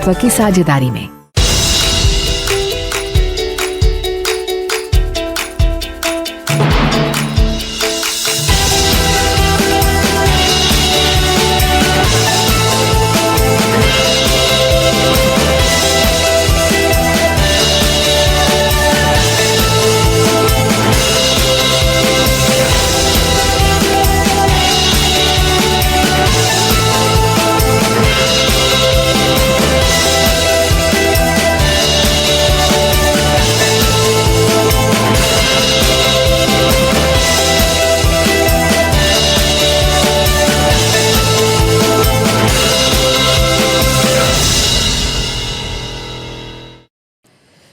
Network की साझेदारी में।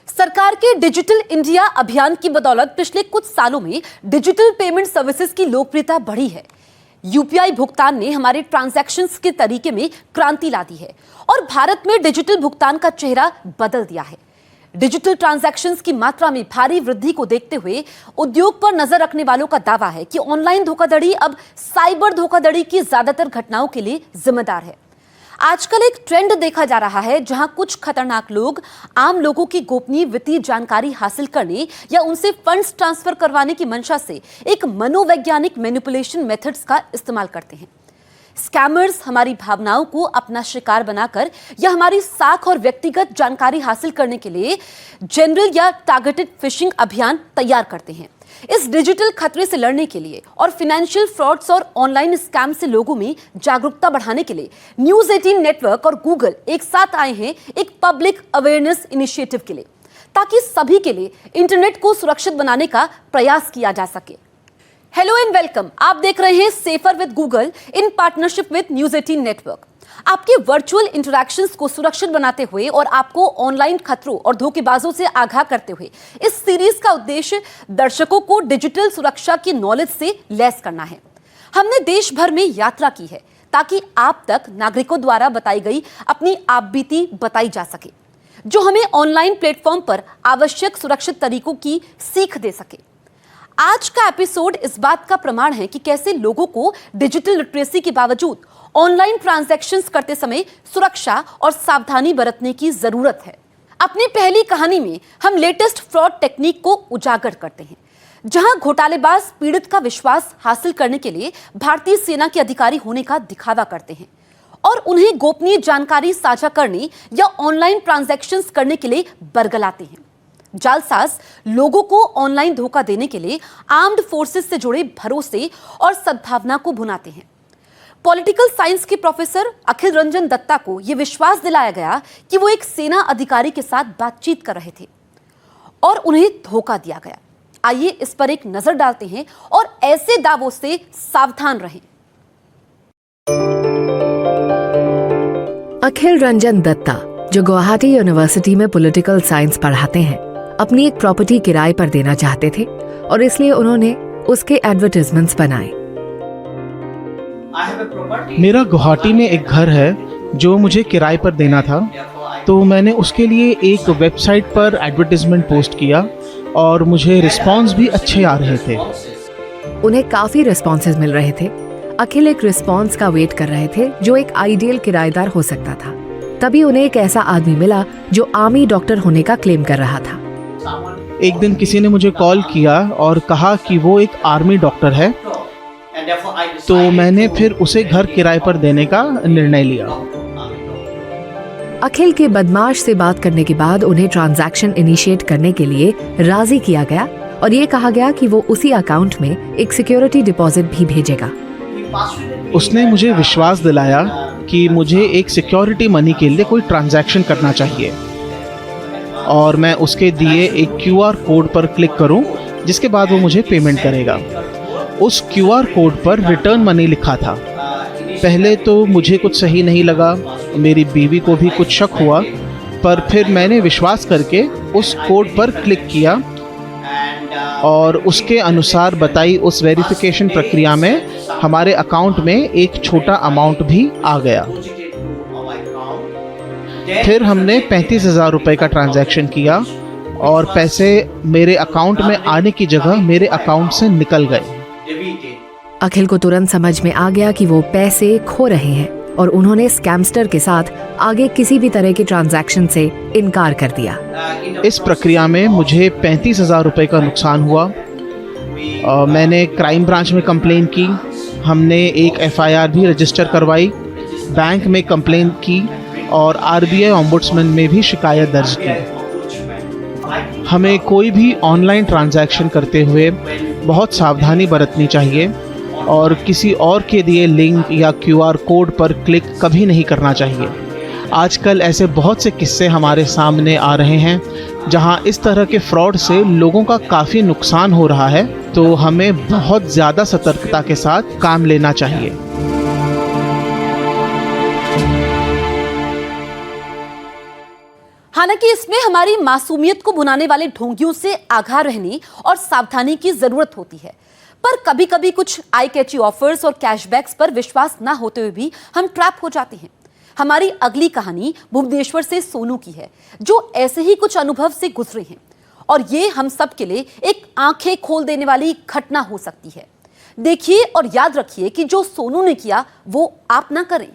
सरकार के डिजिटल इंडिया अभियान की बदौलत पिछले कुछ सालों में डिजिटल पेमेंट सर्विसेज की लोकप्रियता बढ़ी है। यूपीआई भुगतान ने हमारे ट्रांजैक्शंस के तरीके में क्रांति ला दी है और भारत में डिजिटल भुगतान का चेहरा बदल दिया है। डिजिटल ट्रांजैक्शंस की मात्रा में भारी वृद्धि को देखते हुए उद्योग पर नजर रखने वालों का दावा है कि ऑनलाइन धोखाधड़ी अब साइबर धोखाधड़ी की ज्यादातर घटनाओं के लिए जिम्मेदार है। आजकल एक ट्रेंड देखा जा रहा है जहां कुछ खतरनाक लोग आम लोगों की गोपनीय वित्तीय जानकारी हासिल करने या उनसे फंड्स ट्रांसफर करवाने की मंशा से एक मनोवैज्ञानिक मैनिपुलेशन मेथड्स का इस्तेमाल करते हैं। स्कैमर्स हमारी भावनाओं को अपना शिकार बनाकर या हमारी साख और व्यक्तिगत जानकारी हासिल करने के लिए जनरल या टारगेटेड फिशिंग अभियान तैयार करते हैं। इस डिजिटल खतरे से लड़ने के लिए और फाइनेंशियल फ्रॉड्स और ऑनलाइन स्कैम से लोगों में जागरूकता बढ़ाने के लिए न्यूज़ 18 नेटवर्क और गूगल एक साथ आए हैं एक पब्लिक अवेयरनेस इनिशिएटिव के लिए, ताकि सभी के लिए इंटरनेट को सुरक्षित बनाने का प्रयास किया जा सके। हेलो एंड वेलकम, आप देख रहे हैं safer with Google in partnership with news 18 network. आपके वर्चुअल इंटरैक्शंस को सुरक्षित बनाते हुए और आपको ऑनलाइन खतरों और धोखेबाजों से आगाह करते हुए इस सीरीज का उद्देश्य दर्शकों को डिजिटल सुरक्षा की नॉलेज से लैस करना है। हमने देश भर में यात्रा की है ताकि आप तक नागरिकों द्वारा बताई गई अपनी आपबीती बताई जा सके, जो हमें ऑनलाइन प्लेटफॉर्म पर आवश्यक सुरक्षित तरीकों की सीख दे सके। आज का एपिसोड इस बात का प्रमाण है कि कैसे लोगों को डिजिटल लिटरेसी के बावजूद ऑनलाइन ट्रांजैक्शंस करते समय सुरक्षा और सावधानी बरतने की जरूरत है। अपनी पहली कहानी में हम लेटेस्ट फ्रॉड टेक्निक को उजागर करते हैं, जहां घोटालेबाज पीड़ित का विश्वास हासिल करने के लिए भारतीय सेना के अधिकारी होने का दिखावा करते हैं और उन्हें गोपनीय जानकारी साझा करने या ऑनलाइन ट्रांजैक्शंस करने के लिए बरगलाते हैं। जालसाज लोगों को ऑनलाइन धोखा देने के लिए आर्म्ड फोर्सेस से जुड़े भरोसे और सद्भावना को भुनाते हैं। पॉलिटिकल साइंस के प्रोफेसर अखिल रंजन दत्ता को यह विश्वास दिलाया गया कि वो एक सेना अधिकारी के साथ बातचीत कर रहे थे और उन्हें धोखा दिया गया। आइए इस पर एक नजर डालते हैं और ऐसे दावों से सावधान रहें। अखिल रंजन दत्ता, जो गुवाहाटी यूनिवर्सिटी में पॉलिटिकल साइंस पढ़ाते हैं, अपनी एक प्रॉपर्टी किराए पर देना चाहते थे और इसलिए उन्होंने उसके एडवर्टाइजमेंट्स बनाए। मेरा गुवाहाटी में एक घर है जो मुझे किराए पर देना था, तो मैंने उसके लिए एक वेबसाइट पर एडवर्टाइजमेंट पोस्ट किया और मुझे रिस्पांस भी अच्छे आ रहे थे। उन्हें काफी रिस्पांसेस मिल रहे थे। अखिल एक रिस्पांस का वेट कर रहे थे जो एक आइडियल किराएदार हो सकता था। तभी उन्हें एक ऐसा आदमी मिला जो आर्मी डॉक्टर होने का क्लेम कर रहा था। एक दिन किसी ने मुझे कॉल किया और कहा कि वो एक आर्मी डॉक्टर है, तो मैंने फिर उसे घर किराए पर देने का निर्णय लिया। अखिल के बदमाश से बात करने के बाद उन्हें ट्रांजैक्शन इनिशिएट करने के लिए राजी किया गया और ये कहा गया कि वो उसी अकाउंट में एक सिक्योरिटी डिपॉजिट भी भेजेगा। उसने मुझे विश्वास दिलाया कि मुझे एक सिक्योरिटी मनी के लिए कोई ट्रांजैक्शन करना चाहिए और मैं उसके दिए एक QR कोड पर क्लिक करूं, जिसके बाद वो मुझे पेमेंट करेगा। उस QR कोड पर रिटर्न मनी लिखा था। पहले तो मुझे कुछ सही नहीं लगा, मेरी बीवी को भी कुछ शक हुआ, पर फिर मैंने विश्वास करके उस कोड पर क्लिक किया और उसके अनुसार बताई उस वेरिफिकेशन प्रक्रिया में हमारे अकाउंट में एक छोटा अमाउंट भी आ गया। फिर हमने 35,000 रुपये का ट्रांजैक्शन किया और पैसे मेरे अकाउंट में आने की जगह मेरे अकाउंट से निकल गए। अखिल को तुरंत समझ में आ गया कि वो पैसे खो रहे हैं और उन्होंने स्कैमस्टर के साथ आगे किसी भी तरह के ट्रांजैक्शन से इनकार कर दिया। इस प्रक्रिया में मुझे 35,000 रुपये का नुकसान हुआ। मैंने क्राइम ब्रांच में कंप्लेन की, हमने एक FIR भी रजिस्टर करवाई, बैंक में कंप्लेन की और RBI ओम्बुड्समैन में भी शिकायत दर्ज की। हमें कोई भी ऑनलाइन ट्रांजैक्शन करते हुए बहुत सावधानी बरतनी चाहिए और किसी और के दिए लिंक या QR कोड पर क्लिक कभी नहीं करना चाहिए। आजकल ऐसे बहुत से किस्से हमारे सामने आ रहे हैं जहां इस तरह के फ्रॉड से लोगों का काफ़ी नुकसान हो रहा है, तो हमें बहुत ज़्यादा सतर्कता के साथ काम लेना चाहिए। हालांकि इसमें हमारी मासूमियत को भुनाने वाले ढोंगियों से आगाह रहने और सावधानी की जरूरत होती है। पर कभी कभी कुछ आई कैची ऑफर्स और कैशबैक्स पर विश्वास ना होते हुए भी हम ट्रैप हो जाते हैं। हमारी अगली कहानी भुवनेश्वर से सोनू की है, जो ऐसे ही कुछ अनुभव से गुजरे हैं और ये हम सब के लिए एक आंखें खोल देने वाली घटना हो सकती है। देखिए और याद रखिए कि जो सोनू ने किया वो आप ना करें।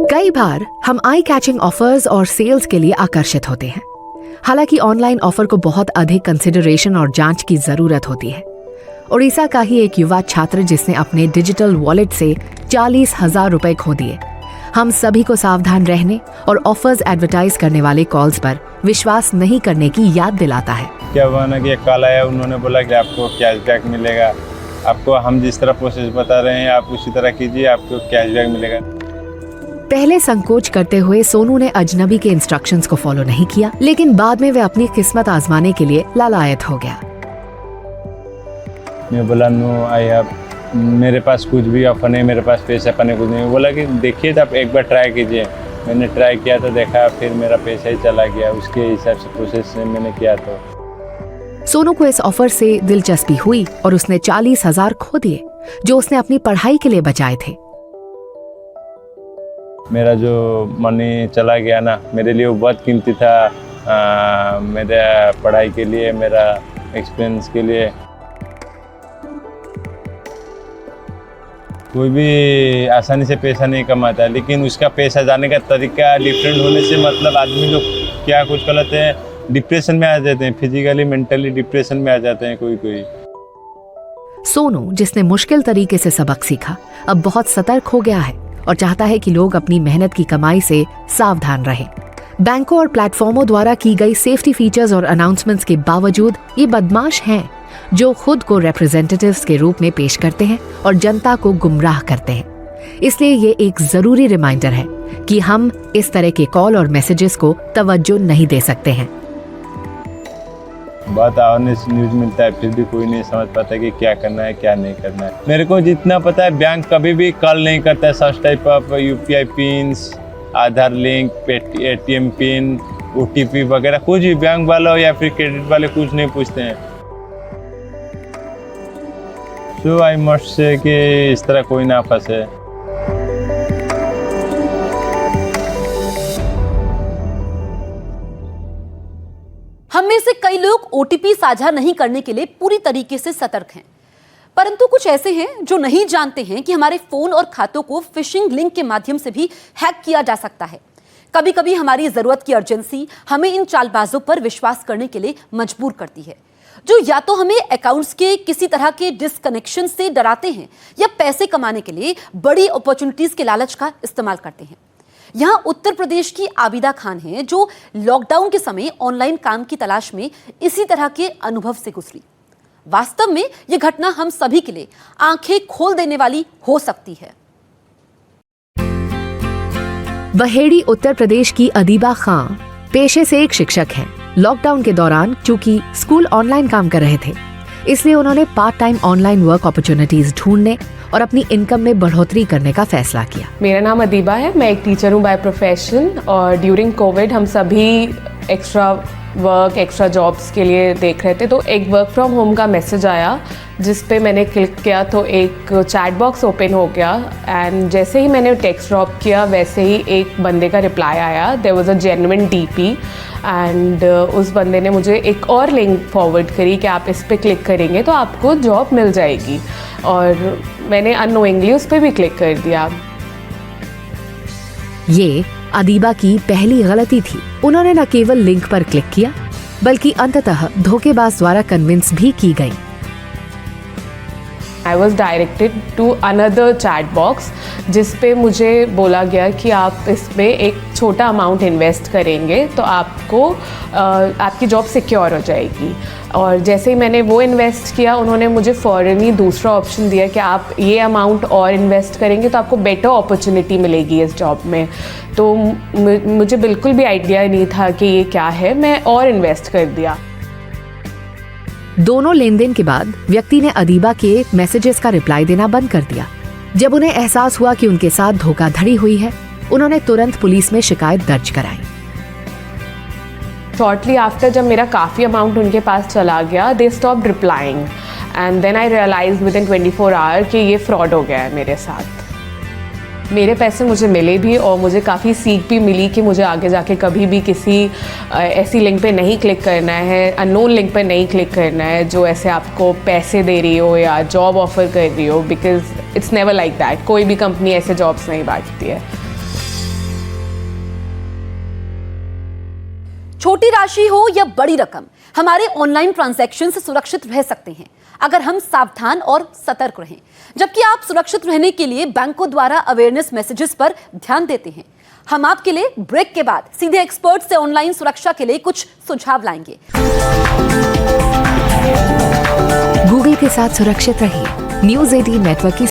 कई बार हम आई कैचिंग ऑफर्स और सेल्स के लिए आकर्षित होते हैं। हालांकि ऑनलाइन ऑफर को बहुत अधिक कंसिडरेशन और जांच की जरूरत होती है। ओडिशा का ही एक युवा छात्र जिसने अपने डिजिटल वॉलेट से 40,000 रुपए खो दिए, हम सभी को सावधान रहने और ऑफर्स एडवर्टाइज करने वाले कॉल्स पर विश्वास नहीं करने की याद दिलाता है। क्या हुआ ना कि एक कॉल आया, उन्होंने बोला कि आपको कैशबैक मिलेगा, आपको हम जिस तरह प्रोसेस बता रहे हैं आप उसी तरह कीजिए, आपको कैशबैक मिलेगा। पहले संकोच करते हुए सोनू ने अजनबी के इंस्ट्रक्शंस को फॉलो नहीं किया, लेकिन बाद में वह अपनी किस्मत आजमाने के लिए लालायत हो गया। मैं बोला नो आई हैव, मेरे पास कुछ भी ऑफर नहीं, मेरे पास पैसा पाने कुछ नहीं। बोला कि देखिए तो आप एक बार ट्राई कीजिए। मैंने ट्राई किया तो देखा, फिर मेरा पैसा ही चला गया। उसके हिसाब से प्रोसेस मैंने किया। तो सोनू को इस ऑफर से दिलचस्पी हुई और उसने 40,000 खो दिए, जो उसने अपनी पढ़ाई के लिए बचाए थे। मेरा जो मनी चला गया ना, मेरे लिए वो बहुत कीमती था, मेरा पढ़ाई के लिए, मेरा एक्सपीरियंस के लिए। कोई भी आसानी से पैसा नहीं कमाता, लेकिन उसका पैसा जाने का तरीका डिफरेंट होने से मतलब आदमी लोग क्या कुछ गलत है, डिप्रेशन में आ जाते हैं, फिजिकली मेंटली डिप्रेशन में आ जाते हैं कोई। सोनू, जिसने मुश्किल तरीके से सबक सीखा, अब बहुत सतर्क हो गया है और चाहता है कि लोग अपनी मेहनत की कमाई से सावधान रहें। बैंकों और प्लेटफॉर्मों द्वारा की गई सेफ्टी फीचर्स और अनाउंसमेंट्स के बावजूद ये बदमाश हैं जो खुद को रिप्रेजेंटेटिव्स के रूप में पेश करते हैं और जनता को गुमराह करते हैं। इसलिए ये एक जरूरी रिमाइंडर है कि हम इस तरह के कॉल और मैसेजेस को तवज्जो नहीं दे सकते हैं। बहुत अवेयरनेस न्यूज मिलता है, फिर भी कोई नहीं समझ पाता कि क्या करना है क्या नहीं करना है। मेरे को जितना पता है, बैंक कभी भी कॉल नहीं करता है such type of UPI pins, Aadhaar link, ATM pin, OTP वगैरह कुछ भी बैंक वाला या फिर क्रेडिट वाले कुछ नहीं पूछते हैं। सो आई मस्ट से कि इस तरह कोई ना फंसे। हम में से कई लोग OTP साझा नहीं करने के लिए पूरी तरीके से सतर्क हैं, परंतु कुछ ऐसे हैं जो नहीं जानते हैं कि हमारे फोन और खातों को फिशिंग लिंक के माध्यम से भी हैक किया जा सकता है। कभी कभी हमारी जरूरत की अर्जेंसी हमें इन चालबाजों पर विश्वास करने के लिए मजबूर करती है, जो या तो हमें अकाउंट्स के किसी तरह के डिस्कनेक्शन से डराते हैं या पैसे कमाने के लिए बड़ी अपॉर्चुनिटीज के लालच का इस्तेमाल करते हैं। यहां उत्तर प्रदेश की आबिदा खान हैं, जो लॉकडाउन के समय ऑनलाइन काम की तलाश में इसी तरह के अनुभव से गुजरी। वास्तव में यह घटना हम सभी के लिए आंखें खोल देने वाली हो सकती है। बहेड़ी उत्तर प्रदेश की अदीबा खान पेशे से एक शिक्षक हैं। लॉकडाउन के दौरान चूंकि स्कूल ऑनलाइन काम कर रहे थे, इसलिए उन्होंने part time online work opportunities ढूंढने और अपनी इनकम में बढ़ोतरी करने का फैसला किया। मेरा नाम अदीबा है, मैं एक टीचर हूँ बाय प्रोफेशन और ड्यूरिंग कोविड हम सभी एक्स्ट्रा वर्क, एक्स्ट्रा जॉब्स के लिए देख रहे थे, तो एक वर्क फ्रॉम होम का मैसेज आया जिस पे मैंने क्लिक किया तो एक चैट बॉक्स ओपन हो गया एंड जैसे ही मैंने टेक्स्ट ड्रॉप किया वैसे ही एक बंदे का रिप्लाई आया। There was a genuine DP and उस बंदे ने मुझे एक और लिंक फॉरवर्ड करी कि आप इस पे क्लिक करेंगे तो आपको जॉब मिल जाएगी, और मैंने अननोइंगली उस पर भी क्लिक कर दिया। ये अदीबा की पहली गलती थी। उन्होंने न केवल लिंक पर क्लिक किया बल्कि अंततः धोखेबाज द्वारा कन्विंस भी की गई। I was directed to another chat box जिस पे मुझे बोला गया कि आप इसमें एक छोटा अमाउंट इन्वेस्ट करेंगे तो आपकी जॉब सिक्योर हो जाएगी। और जैसे ही मैंने वो इन्वेस्ट किया उन्होंने मुझे फ़ौरन ही दूसरा ऑप्शन दिया कि आप ये अमाउंट और इन्वेस्ट करेंगे तो आपको बेटर अपॉर्चुनिटी मिलेगी इस जॉब में। तो मुझे बिल्कुल भी आइडिया नहीं था कि ये क्या है, मैं और इन्वेस्ट कर दिया। दोनों लेन देन के बाद व्यक्ति ने अदीबा के मैसेजेस का रिप्लाई देना बंद कर दिया। जब उन्हें एहसास हुआ कि उनके साथ धोखाधड़ी हुई है, उन्होंने तुरंत पुलिस में शिकायत दर्ज कराई। शॉर्टली आफ्टर जब मेरा काफ़ी अमाउंट उनके पास चला गया, they stopped replying and then I realize within 24 hour कि ये फ्रॉड हो गया है मेरे साथ। मेरे पैसे मुझे मिले भी और मुझे काफ़ी सीख भी मिली कि मुझे आगे जाके कभी भी किसी ऐसी लिंक पे नहीं क्लिक करना है, अननोन लिंक पे नहीं क्लिक करना है जो ऐसे आपको पैसे दे रही हो या जॉब ऑफर कर रही हो, because it's never like that. कोई भी कंपनी ऐसे जॉब्स नहीं बांटती है। छोटी राशि हो या बड़ी रकम, हमारे ऑनलाइन ट्रांजैक्शन से सुरक्षित रह सकते हैं अगर हम सावधान और सतर्क रहें। जबकि आप सुरक्षित रहने के लिए बैंकों द्वारा अवेयरनेस मैसेजेस पर ध्यान देते हैं। हम आपके लिए ब्रेक के बाद सीधे एक्सपर्ट से ऑनलाइन सुरक्षा के लिए कुछ सुझाव लाएंगे। गूगल के साथ सुरक्षित रहिए। न्यूज़ 18 नेटवर्क की